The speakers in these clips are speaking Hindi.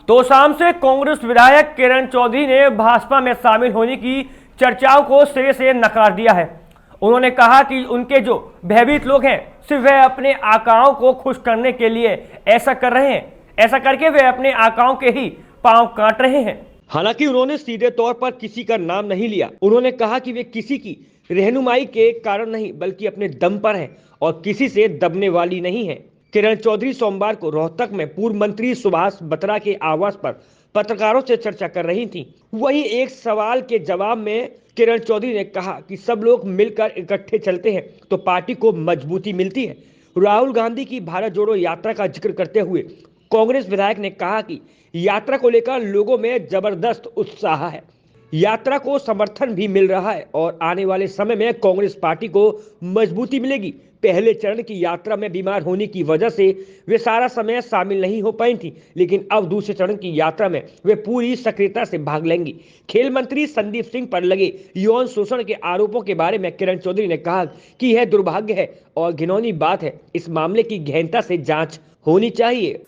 तो शाम से कांग्रेस विधायक किरण चौधरी ने भाजपा में शामिल होने की चर्चाओं को सिरे से नकार दिया है। उन्होंने कहा कि उनके जो भयभीत लोग हैं सिर्फ वे अपने आकाओं को खुश करने के लिए ऐसा कर रहे हैं, ऐसा करके वे अपने आकाओं के ही पांव काट रहे हैं। हालांकि उन्होंने सीधे तौर पर किसी का नाम नहीं लिया। उन्होंने कहा कि वे किसी की रहनुमाई के कारण नहीं बल्कि अपने दम पर हैं और किसी से दबने वाली नहीं है। किरण चौधरी सोमवार को रोहतक में पूर्व मंत्री सुभाष बत्रा के आवास पर पत्रकारों से चर्चा कर रही थी। वहीं एक सवाल के जवाब में किरण चौधरी ने कहा कि सब लोग मिलकर इकट्ठे चलते हैं तो पार्टी को मजबूती मिलती है। राहुल गांधी की भारत जोड़ो यात्रा का जिक्र करते हुए कांग्रेस विधायक ने कहा कि यात्रा को लेकर लोगों में जबरदस्त उत्साह है, यात्रा को समर्थन भी मिल रहा है और आने वाले समय में कांग्रेस पार्टी को मजबूती मिलेगी। पहले चरण की यात्रा में बीमार होने की वजह से वे सारा समय शामिल नहीं हो पाई थी, लेकिन अब दूसरे चरण की यात्रा में वे पूरी सक्रियता से भाग लेंगी। खेल मंत्री संदीप सिंह पर लगे यौन शोषण के आरोपों के बारे में किरण चौधरी ने कहा कि यह दुर्भाग्य है और घिनौनी बात है। इस मामले की गहनता से जांच होनी चाहिए।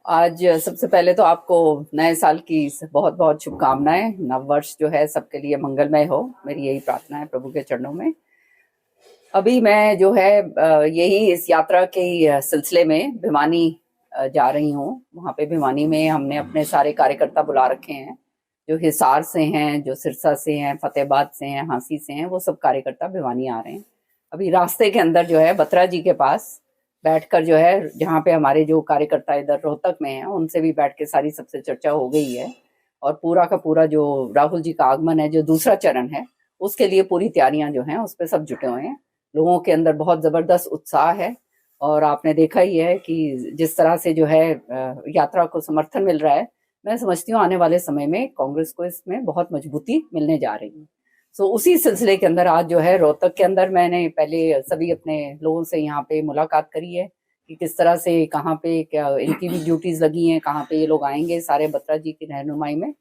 आज सबसे पहले तो आपको नए साल की बहुत बहुत शुभकामनाएं। नव वर्ष जो है सबके लिए मंगलमय हो, मेरी यही प्रार्थना है प्रभु के चरणों में। अभी मैं जो है यही इस यात्रा के सिलसिले में भिवानी जा रही हूँ। वहाँ पे भिवानी में हमने अपने सारे कार्यकर्ता बुला रखे हैं, जो हिसार से हैं, जो सिरसा से हैं, फतेहाबाद से हैं, हांसी से हैं, वो सब कार्यकर्ता भिवानी आ रहे हैं। अभी रास्ते के अंदर जो है बत्रा जी के पास बैठकर जो है, जहाँ पे हमारे जो कार्यकर्ता इधर रोहतक में हैं, उनसे भी बैठ के सारी सबसे चर्चा हो गई है और पूरा का पूरा जो राहुल जी का आगमन है, जो दूसरा चरण है, उसके लिए पूरी तैयारियां जो हैं उस पर सब जुटे हुए हैं। लोगों के अंदर बहुत जबरदस्त उत्साह है और आपने देखा ही है कि जिस तरह से जो है यात्रा को समर्थन मिल रहा है। मैं समझती हूँ आने वाले समय में कांग्रेस को इसमें बहुत मजबूती मिलने जा रही है। सो उसी सिलसिले के अंदर आज जो है रोहतक के अंदर मैंने पहले सभी अपने लोगों से यहाँ पे मुलाकात करी है कि किस तरह से, कहाँ पे क्या इनकी भी ड्यूटीज लगी हैं, कहाँ पे ये लोग आएंगे सारे बत्रा जी की रहनुमाई में,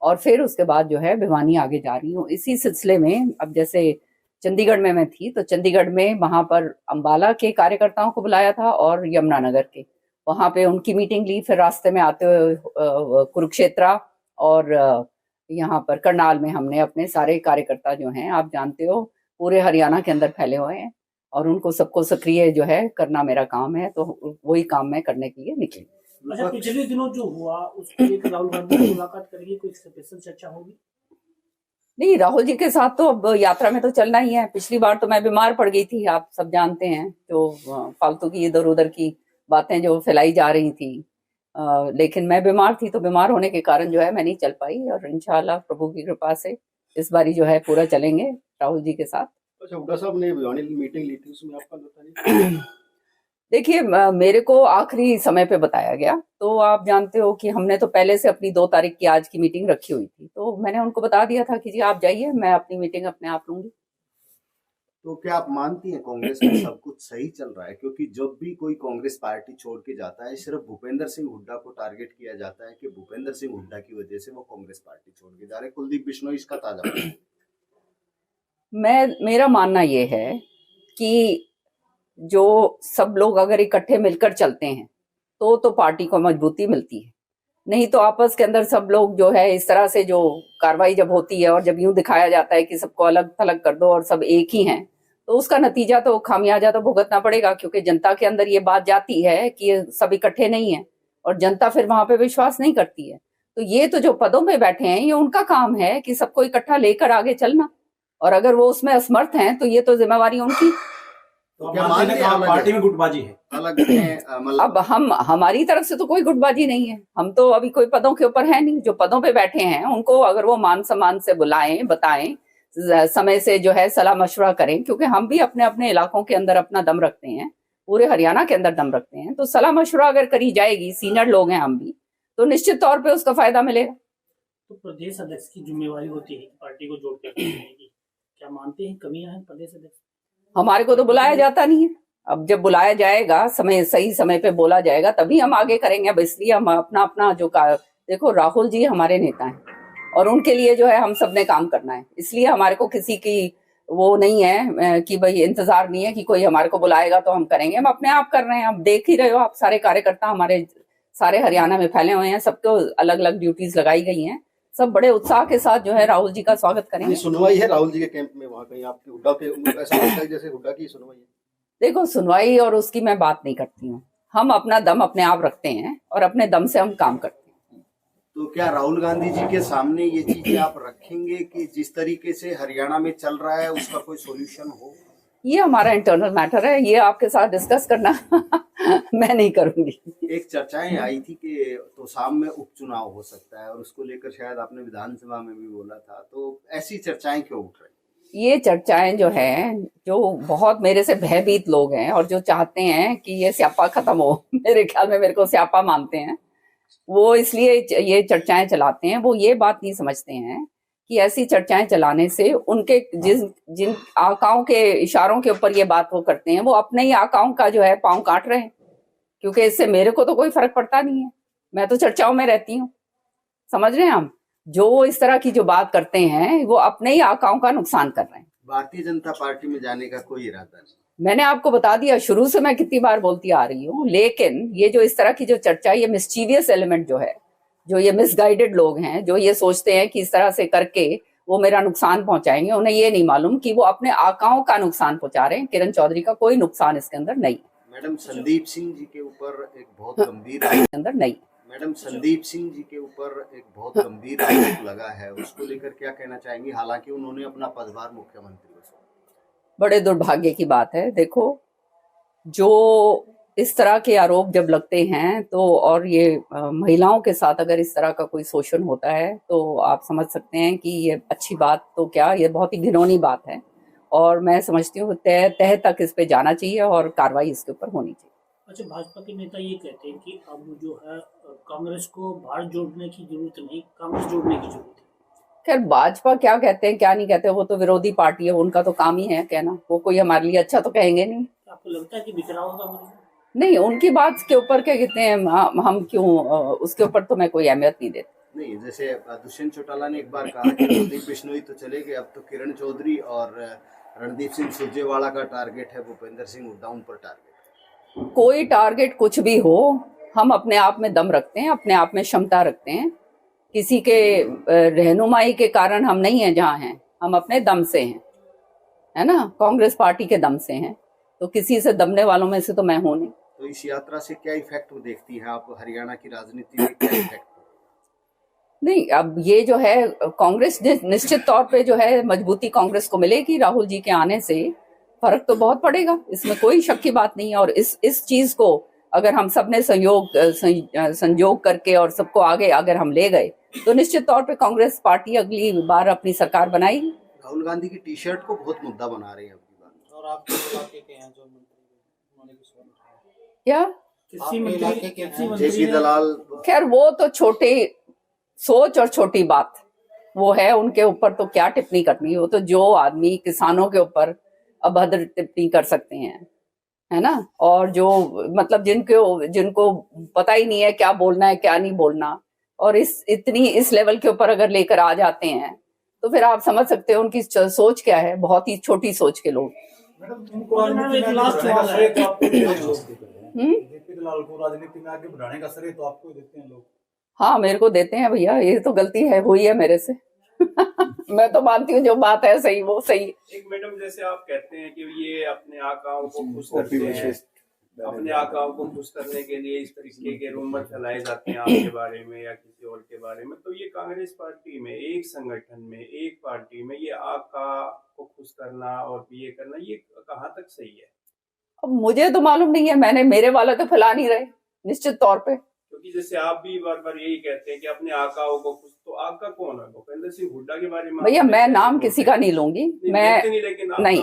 और फिर उसके बाद जो है भिवानी आगे जा रही हूँ। इसी सिलसिले में अब जैसे चंडीगढ़ में मैं थी तो चंडीगढ़ में वहां पर अंबाला के कार्यकर्ताओं को बुलाया था और यमुनानगर के, वहां पे उनकी मीटिंग ली। फिर रास्ते में आते हुए कुरुक्षेत्र और यहाँ पर करनाल में हमने अपने सारे कार्यकर्ता जो हैं, आप जानते हो पूरे हरियाणा के अंदर फैले हुए हैं और उनको सबको सक्रिय जो है करना मेरा काम है, तो वही काम मैं करने के लिए निकली। अच्छा, पिछले दिनों जो हुआ उसके लिए राहुल गांधी से मुलाकात करेंगे, कोई स्पेशल चर्चा होगी? नहीं, राहुल जी के साथ तो अब यात्रा में तो चलना ही है। पिछली बार तो मैं बीमार पड़ गई थी, आप सब जानते हैं, जो फालतू की इधर उधर की बातें जो फैलाई जा रही थी, लेकिन मैं बीमार थी तो बीमार होने के कारण जो है मैं नहीं चल पाई और इंशाल्लाह प्रभु की कृपा से इस बारी जो है पूरा चलेंगे राहुल जी के साथ। अच्छा, हुड्डा साहब ने मीटिंग ली थी, उसमें आपका बताइए। देखिए, मेरे को आखिरी समय पे बताया गया, तो आप जानते हो कि हमने तो पहले से अपनी 2 तारीख की आज की मीटिंग रखी हुई थी, तो मैंने उनको बता दिया था कि जी आप जाइए, मैं अपनी मीटिंग अपने आप लूंगी। तो क्या आप मानती हैं कांग्रेस में सब कुछ सही चल रहा है? क्योंकि जब भी कोई कांग्रेस पार्टी छोड़ के जाता है, सिर्फ भूपेंद्र सिंह हुड्डा को टारगेट किया जाता है कि भूपेंद्र सिंह हुड्डा की वजह से वो कांग्रेस पार्टी छोड़ के जा रहे। कुलदीप बिश्नोई इसका ताजा मेरा मानना ये है कि जो सब लोग अगर इकट्ठे मिलकर चलते हैं तो पार्टी को मजबूती मिलती है। नहीं तो आपस के अंदर सब लोग जो है इस तरह से जो कार्रवाई जब होती है और जब यूं दिखाया जाता है कि सबको अलग थलग कर दो और सब एक ही हैं, तो उसका नतीजा तो खामियाजा तो भुगतना पड़ेगा, क्योंकि जनता के अंदर ये बात जाती है कि ये सब इकट्ठे नहीं है और जनता फिर वहां पे विश्वास नहीं करती है। तो ये तो जो पदों में बैठे हैं ये उनका काम है कि सबको इकट्ठा लेकर आगे चलना, और अगर वो उसमें असमर्थ हैं तो ये तो जिम्मेवारी उनकी। तो पार्टी में गुटबाजी है अलग अब हमारी तरफ से तो कोई गुटबाजी नहीं है, हम तो अभी कोई पदों के ऊपर है नहीं। जो पदों पे बैठे हैं उनको अगर वो मान सम्मान से बुलाएं, बताएं, समय से जो है सलाह मशवरा करें, क्योंकि हम भी अपने अपने इलाकों के अंदर अपना दम रखते हैं, पूरे हरियाणा के अंदर दम रखते हैं, तो सलाह मशवरा अगर करी जाएगी, सीनियर लोग हैं हम भी, तो निश्चित तौर पर उसका फायदा मिलेगा। तो प्रदेश अध्यक्ष की जिम्मेवारी होती है पार्टी को जोड़ के की, क्या मानते हैं कमियां हैं प्रदेश अध्यक्ष? हमारे को तो बुलाया जाता नहीं है। अब जब बुलाया जाएगा, सही समय पे बोला जाएगा, तभी हम आगे करेंगे। अब इसलिए हम अपना जो देखो, राहुल जी हमारे नेता हैं और उनके लिए जो है हम सब ने काम करना है, इसलिए हमारे को किसी की वो नहीं है कि भाई इंतजार नहीं है कि कोई हमारे को बुलाएगा तो हम करेंगे। हम अपने आप कर रहे हैं। अब देख ही रहे हो आप, सारे कार्यकर्ता हमारे सारे हरियाणा में फैले हुए हैं, सबको अलग अलग ड्यूटीज लगाई गई हैं। सब बड़े उत्साह के साथ जो है राहुल जी का स्वागत ये करेंगे। सुनवाई है राहुल जी के कैंप में वहाँ कहीं आपके हुड्डा के ऐसा लगता है जैसे हुड्डा की सुनवाई है। देखो, सुनवाई और उसकी मैं बात नहीं करती हूँ। हम अपना दम अपने आप रखते हैं और अपने दम से हम काम करते हैं। तो क्या राहुल गांधी जी के सामने ये चीजें आप रखेंगे कि जिस तरीके से हरियाणा में चल रहा है उसका कोई सॉल्यूशन हो? ये हमारा इंटरनल मैटर है, ये आपके साथ डिस्कस करना मैं नहीं करूंगी। एक चर्चाएं आई थी कि तो शाम में उपचुनाव हो सकता है और उसको लेकर शायद आपने विधानसभा में भी बोला था, तो ऐसी चर्चाएं क्यों उठ रही? ये चर्चाएं जो हैं, जो बहुत मेरे से भयभीत लोग हैं और जो चाहते हैं कि ये स्यापा खत्म हो, मेरे ख्याल में मेरे को स्यापा मानते हैं, वो इसलिए ये चर्चाएं चलाते हैं। वो ये बात नहीं समझते हैं कि ऐसी चर्चाएं चलाने से उनके जिन आकाओं के इशारों के ऊपर ये बात वो करते हैं, वो अपने ही आकाओं का जो है पांव काट रहे हैं, क्योंकि इससे मेरे को तो कोई फर्क पड़ता नहीं है। मैं तो चर्चाओं में रहती हूँ, समझ रहे हैं हम। जो इस तरह की जो बात करते हैं वो अपने ही आकाओं का नुकसान कर रहे हैं। भारतीय जनता पार्टी में जाने का कोई इरादा नहीं? मैंने आपको बता दिया, शुरू से मैं कितनी बार बोलती आ रही हूँ। लेकिन ये जो इस तरह की जो चर्चा, ये मिस्चीवियस एलिमेंट जो है, जो ये मिसगाइडेड लोग हैं, जो ये सोचते हैं कि इस तरह से करके वो मेरा नुकसान पहुंचाएंगे, उन्हें ये नहीं मालूम कि वो अपने आकाओं का नुकसान पहुंचा रहे हैं। किरण चौधरी का कोई नुकसान इसके अंदर नहीं। मैडम संदीप सिंह जी के ऊपर एक बहुत गंभीर अंदर नहीं। मैडम संदीप सिंह जी के ऊपर एक बहुत गंभीर आरोप लगा है, उसको लेकर क्या कहना चाहेंगी? हालांकि उन्होंने अपना पदभार मुख्यमंत्री को सौंपा। बड़े दुर्भाग्य की बात है। देखो, जो इस तरह के आरोप जब लगते हैं तो, और ये महिलाओं के साथ अगर इस तरह का कोई शोषण होता है, तो आप समझ सकते हैं कि ये अच्छी बात तो क्या, ये बहुत ही घिनौनी बात है। और मैं समझती हूँ तह तक इस पे जाना चाहिए और कार्रवाई इसके ऊपर होनी चाहिए। अच्छा, भाजपा के नेता ये कहते हैं कि अब जो है कांग्रेस को भारत जोड़ने की जरूरत नहीं, कांग्रेस जोड़ने की जरूरत है। खैर, भाजपा क्या कहते हैं क्या नहीं कहते, वो तो विरोधी पार्टी है, उनका तो काम ही है कहना। वो कोई हमारे लिए अच्छा तो कहेंगे नहीं। आपको लगता है कि बिखराव होगा कांग्रेस? नहीं, उनकी बात के ऊपर क्या कहते हैं, हम क्यों उसके ऊपर तो मैं कोई अहमियत नहीं देती। नहीं, जैसे दुष्यंत चौटाला ने एक बार कहा कि रणदीप बिश्नोई तो चले गए, अब तो किरण चौधरी और रणदीप सिंह सुरजेवाला का टारगेट है, भूपेंद्र सिंह हुड्डा उन पर टारगेट है। कोई टारगेट कुछ भी हो, हम अपने आप में दम रखते हैं, अपने आप में क्षमता रखते हैं। किसी के रहनुमाई के कारण हम नहीं हैं जहाँ हैं, हम अपने दम से हैं, है ना। कांग्रेस पार्टी के दम से हैं, तो किसी से दमने वालों में से तो मैं हूं नहीं। तो इस यात्रा से क्या इफेक्ट देखती हैं आप हरियाणा की राजनीति में, क्या इफेक्ट? नहीं, अब ये जो है कांग्रेस निश्चित तौर पे जो है मजबूती कांग्रेस को मिलेगी। राहुल जी के आने से फर्क तो बहुत पड़ेगा, इसमें कोई शक की बात नहीं है। और इस चीज को अगर हम सब ने संयोग करके और सबको आगे अगर हम ले गए, तो निश्चित तौर पे कांग्रेस पार्टी अगली बार अपनी सरकार बनाएगी। राहुल गांधी की टी शर्ट को बहुत मुद्दा बना रहे हैं अगली बार। और आपके इलाके के हैं जो मंत्री, उन्होंने भी सवाल उठाया। क्या कृषि मंत्री जेपी दलाल, खैर वो तो छोटी सोच और छोटी बात वो है, उनके ऊपर तो क्या टिप्पणी करनी है। वो तो जो आदमी किसानों के ऊपर अभद्र टिप्पणी कर सकते हैं, है ना, और जो मतलब जिनको पता ही नहीं है क्या बोलना है क्या नहीं बोलना, और इस लेवल के ऊपर अगर लेकर आ जाते हैं, तो फिर आप समझ सकते हो उनकी सोच क्या है। बहुत ही छोटी सोच के लोग। जेपी दलाल को राजनीति में आगे बढ़ाने का श्रेय तो आपको ही देते हैं लोग। हाँ, मेरे को देते हैं भैया, ये तो गलती है हुई है मेरे से। मैं तो मानती हूँ जो बात है सही वो सही। एक मैडम, जैसे आप कहते हैं कि ये अपने आकाओं को खुश करते हैं, अपने आकाओं को खुश करने के लिए इस तरीके के रूमर फैलाए जाते हैं आपके बारे में या किसी और के बारे में, तो ये कांग्रेस पार्टी में, एक संगठन में, एक पार्टी में ये आका को खुश करना और ये करना, ये कहाँ तक सही है? अब मुझे तो मालूम नहीं है, मेरे वाला तो फैला नहीं रहे निश्चित तौर पे। क्योंकि जैसे आप भी बार बार यही कहते हैं कि अपने आकाओं को खुश, तो आका कौन है? भूपेंद्र सिंह हुड्डा के बारे में भैया मैं नाम किसी का नहीं लूंगी, मैं नहीं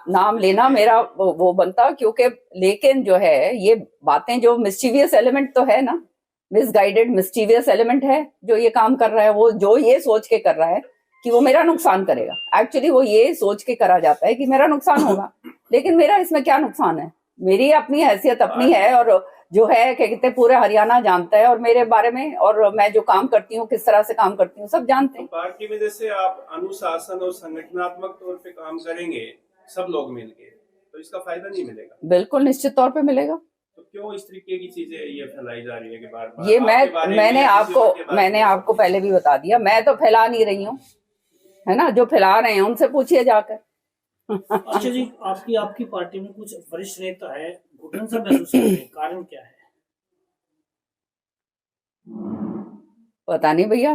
नाम लेना मेरा वो बनता, क्योंकि लेकिन जो है ये बातें जो मिस्चीवियस एलिमेंट तो है ना, मिसगाइडेड मिस्चीवियस एलिमेंट है जो ये काम कर रहा है। वो जो ये सोच के कर रहा है कि वो मेरा नुकसान करेगा, एक्चुअली वो ये सोच के करा जाता है कि मेरा नुकसान होगा, लेकिन मेरा इसमें क्या नुकसान है? मेरी अपनी हैसियत अपनी है, और जो है क्या कहते हैं पूरे हरियाणा जानता है और मेरे बारे में, और मैं जो काम करती हूँ किस तरह से काम करती हूँ सब जानते हैं। पार्टी में जैसे आप अनुशासन और संगठनात्मक तौर पे काम करेंगे सब लोग मिलके, तो इसका फायदा नहीं मिलेगा? बिल्कुल निश्चित तौर पे मिलेगा। तो क्यों इस तरीके की चीजें ये फैलाई जा रही है कि बार-बार ये आपके बारे में मैंने या किसी और के बारे मैंने में? आपको पहले भी बता दिया, मैं तो फैला नहीं रही हूँ, है ना। जो फैला रहे हैं उनसे पूछिए जाकर। अच्छा जी, आपकी आपकी पार्टी में कुछ वरिष्ठ नेता है घुटन सा महसूस करते हैं, कारण क्या है? पता नहीं भैया,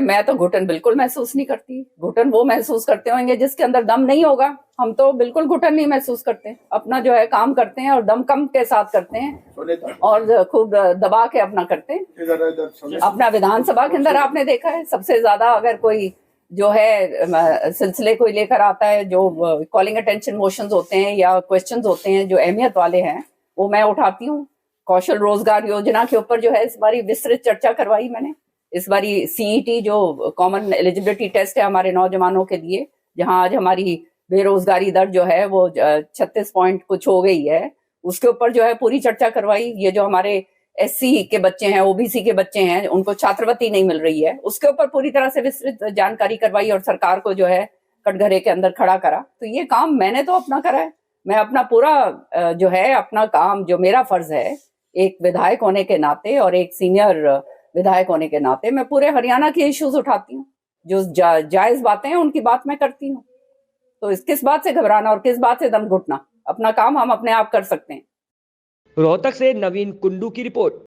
मैं तो घुटन बिल्कुल महसूस नहीं करती। घुटन वो महसूस करते होंगे जिसके अंदर दम नहीं होगा। हम तो बिल्कुल घुटन नहीं महसूस करते, अपना जो है काम करते हैं और दम कम के साथ करते हैं और खूब दबा के अपना करते हैं। अपना विधानसभा के अंदर आपने देखा है, सबसे ज्यादा अगर कोई जो है सिलसिले कोई लेकर आता है, जो कॉलिंग अटेंशन मोशंस होते हैं या क्वेश्चंस होते हैं जो अहमियत वाले हैं, वो मैं उठाती हूँ। कौशल रोजगार योजना के ऊपर जो है इस बारी विस्तृत चर्चा करवाई मैंने। इस बारी सीईटी जो कॉमन एलिजिबिलिटी टेस्ट है हमारे नौजवानों के लिए, जहां आज हमारी बेरोजगारी दर जो है वो 36 पॉइंट कुछ हो गई है, उसके ऊपर जो है पूरी चर्चा करवाई। ये जो हमारे एससी के बच्चे हैं, ओबीसी के बच्चे हैं, उनको छात्रवृत्ति नहीं मिल रही है, उसके ऊपर पूरी तरह से विस्तृत जानकारी करवाई और सरकार को जो है कटघरे के अंदर खड़ा करा। तो ये काम मैंने तो अपना करा है। मैं अपना पूरा जो है अपना काम, जो मेरा फर्ज है एक विधायक होने के नाते और एक सीनियर विधायक होने के नाते, मैं पूरे हरियाणा के इश्यूज उठाती हूँ। जो जायज बातें हैं उनकी बात मैं करती हूँ। तो किस बात से घबराना और किस बात से दम घुटना? अपना काम हम अपने आप कर सकते हैं। रोहतक से नवीन कुंडू की रिपोर्ट।